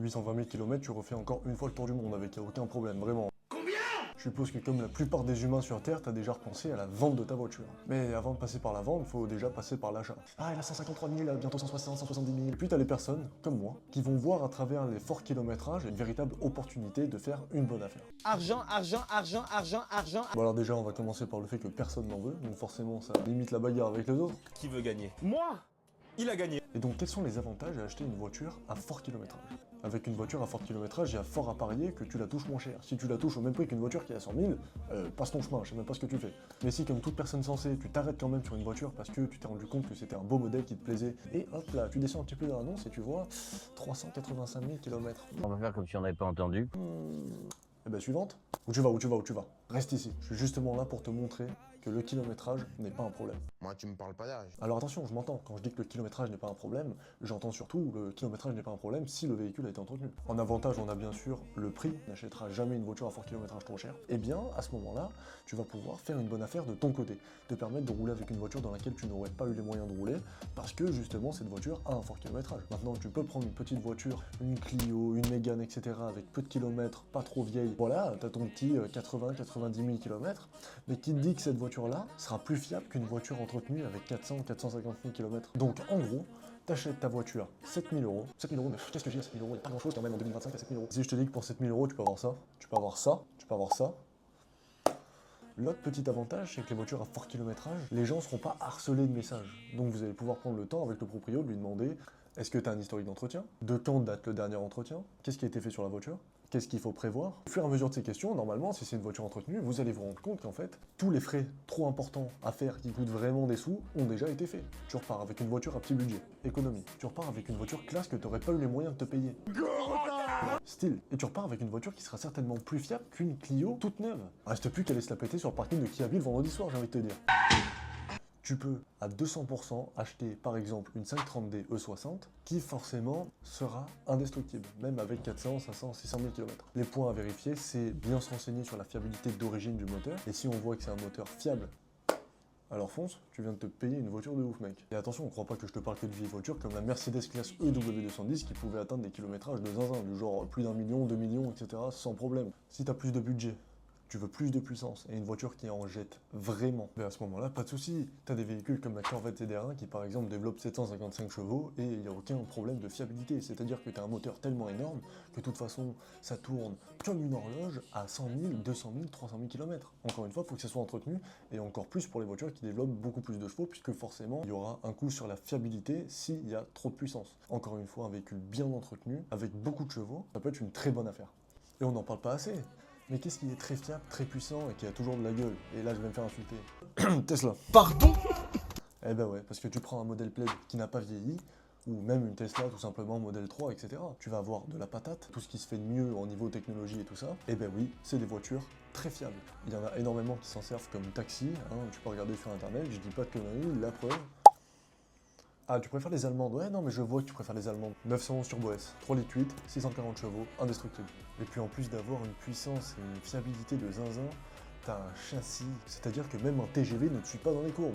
820 000 km, tu refais encore une fois le tour du monde avec aucun problème, vraiment. Je suppose que comme la plupart des humains sur Terre, t'as déjà repensé à la vente de ta voiture. Mais avant de passer par la vente, faut déjà passer par l'achat. Ah, elle a 153 000, bientôt 160, 170 000. Puis t'as les personnes, comme moi, qui vont voir à travers les forts kilométrages une véritable opportunité de faire une bonne affaire. Argent, argent, argent, argent, argent. Bon alors déjà, on va commencer par le fait que personne n'en veut, donc forcément ça limite la bagarre avec les autres. Qui veut gagner? Moi! Il a gagné. Et donc quels sont les avantages à acheter une voiture à fort kilométrage? Avec une voiture à fort kilométrage, il y a fort à parier que tu la touches moins cher. Si tu la touches au même prix qu'une voiture qui est à 100 000, passe ton chemin, je sais même pas ce que tu fais. Mais si comme toute personne sensée, tu t'arrêtes quand même sur une voiture parce que tu t'es rendu compte que c'était un beau modèle qui te plaisait, et hop là, tu descends un petit peu dans l'annonce et tu vois 385 000 km. On va faire comme si on n'avait pas entendu. Eh ben suivante. Où tu vas, où tu vas, où tu vas? Reste ici. Je suis justement là pour te montrer que le kilométrage n'est pas un problème. Moi, tu me parles pas d'âge. Alors attention, je m'entends, quand je dis que le kilométrage n'est pas un problème, j'entends surtout le kilométrage n'est pas un problème si le véhicule a été entretenu. En avantage, on a bien sûr le prix, n'achètera jamais une voiture à fort kilométrage trop cher. Et bien, à ce moment-là, tu vas pouvoir faire une bonne affaire de ton côté, te permettre de rouler avec une voiture dans laquelle tu n'aurais pas eu les moyens de rouler, parce que justement, cette voiture a un fort kilométrage. Maintenant, tu peux prendre une petite voiture, une Clio, une Mégane, etc., avec peu de kilomètres, pas trop vieille. Voilà, t'as ton petit 80-90 000 km, mais qui te dit que cette voiture-là sera plus fiable qu'une voiture entretenue avec 400-450 000 km. Donc en gros, t'achètes ta voiture 7 000 euros. 7 000 euros, mais qu'est-ce que j'ai à 7 000 euros? Il n'y a pas grand chose quand même en 2025 à 7 000 euros. Si je te dis que pour 7 000 euros, tu peux avoir ça, tu peux avoir ça, tu peux avoir ça. L'autre petit avantage, c'est que les voitures à fort kilométrage, les gens ne seront pas harcelés de messages. Donc vous allez pouvoir prendre le temps avec le proprio de lui demander est-ce que tu as un historique d'entretien? De quand date le dernier entretien? Qu'est-ce qui a été fait sur la voiture? Qu'est-ce qu'il faut prévoir? Au fur et à mesure de ces questions, normalement, si c'est une voiture entretenue, vous allez vous rendre compte qu'en fait, tous les frais trop importants à faire qui coûtent vraiment des sous ont déjà été faits. Tu repars avec une voiture à petit budget, économie. Tu repars avec une voiture classe que tu n'aurais pas eu les moyens de te payer. Style. Et tu repars avec une voiture qui sera certainement plus fiable qu'une Clio toute neuve. Reste plus qu'à aller se la péter sur le parking de Kiaville vendredi soir, j'ai envie de te dire. Tu peux à 200% acheter par exemple une 530D E60 qui forcément sera indestructible, même avec 400, 500, 600 000 km. Les points à vérifier, c'est bien se renseigner sur la fiabilité d'origine du moteur, et si on voit que c'est un moteur fiable, alors fonce, tu viens de te payer une voiture de ouf mec. Et attention, on croit pas que je te parle que de vieilles voitures comme la Mercedes classe EW210 qui pouvait atteindre des kilométrages de zinzin, du genre plus d'1 million, 2 millions, etc. sans problème. Si t'as plus de budget, tu veux plus de puissance et une voiture qui en jette vraiment, ben à ce moment-là, pas de souci. Tu as des véhicules comme la Corvette ZR1 qui par exemple développe 755 chevaux et il n'y a aucun problème de fiabilité. C'est-à-dire que tu as un moteur tellement énorme que de toute façon, ça tourne comme une horloge à 100 000, 200 000, 300 000 km. Encore une fois, il faut que ça soit entretenu et encore plus pour les voitures qui développent beaucoup plus de chevaux puisque forcément, il y aura un coup sur la fiabilité s'il y a trop de puissance. Encore une fois, un véhicule bien entretenu, avec beaucoup de chevaux, ça peut être une très bonne affaire. Et on n'en parle pas assez. Mais qu'est-ce qui est très fiable, très puissant et qui a toujours de la gueule? Et là, je vais me faire insulter. Tesla. Pardon? Eh ben ouais, parce que tu prends un modèle Plaid qui n'a pas vieilli, ou même une Tesla tout simplement modèle 3, etc. Tu vas avoir de la patate, tout ce qui se fait de mieux en niveau technologie et tout ça. Eh ben oui, c'est des voitures très fiables. Il y en a énormément qui s'en servent comme taxi, hein, tu peux regarder sur internet, je dis pas de conneries, la preuve. Ah, tu préfères les allemandes? Ouais, non, mais je vois que tu préfères les allemandes. 911 Turbo S, 3 litres 8, 640 chevaux, indestructible. Et puis en plus d'avoir une puissance et une fiabilité de zinzin, t'as un châssis, c'est-à-dire que même un TGV ne te suit pas dans les courbes.